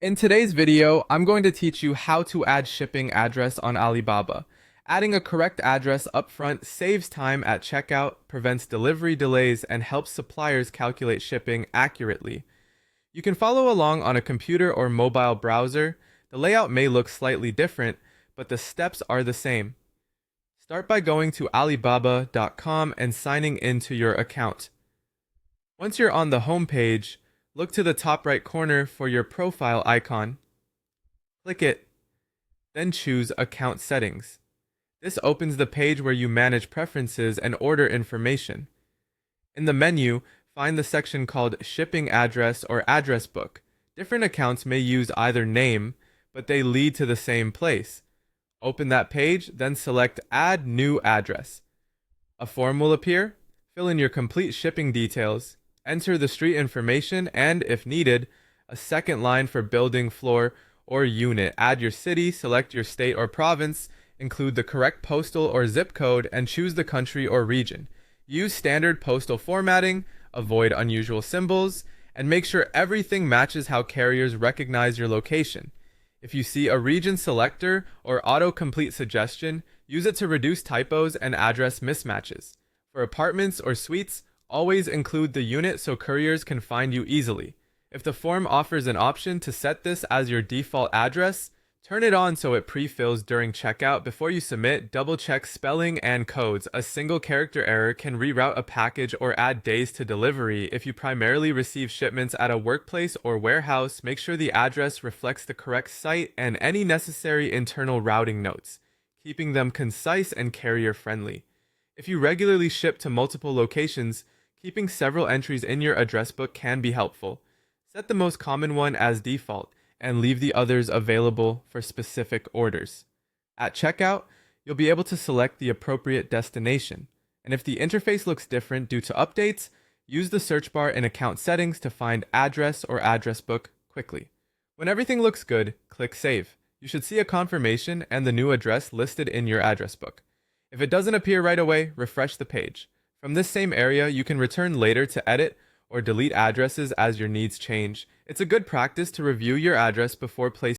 In today's video, I'm going to teach you how to add shipping address on Alibaba. Adding a correct address upfront saves time at checkout, prevents delivery delays, and helps suppliers calculate shipping accurately. You can follow along on a computer or mobile browser. The layout may look slightly different, but the steps are the same. Start by going to Alibaba.com and signing into your account. Once you're on the home page, look to the top right corner for your profile icon. Click it, then choose Account Settings. This opens the page where you manage preferences and order information. In the menu, find the section called Shipping Address or Address Book. Different accounts may use either name, but they lead to the same place. Open that page, then select Add New Address. A form will appear. Fill in your complete shipping details. Enter the street information and, if needed, a second line for building, floor, or unit. Add your city, select your state or province, include the correct postal or zip code, and choose the country or region. Use standard postal formatting, avoid unusual symbols, and make sure everything matches how carriers recognize your location. If you see a region selector or autocomplete suggestion, use it to reduce typos and address mismatches. For apartments or suites, always include the unit so couriers can find you easily. If the form offers an option to set this as your default address, turn it on so it pre-fills during checkout. Before you submit, double-check spelling and codes. A single character error can reroute a package or add days to delivery. If you primarily receive shipments at a workplace or warehouse, make sure the address reflects the correct site and any necessary internal routing notes, keeping them concise and carrier-friendly. If you regularly ship to multiple locations, keeping several entries in your address book can be helpful. Set the most common one as default and leave the others available for specific orders. At checkout, you'll be able to select the appropriate destination. And if the interface looks different due to updates, use the search bar in account settings to find address or address book quickly. When everything looks good, click Save. You should see a confirmation and the new address listed in your address book. If it doesn't appear right away, refresh the page. From this same area, you can return later to edit or delete addresses as your needs change. It's a good practice to review your address before placing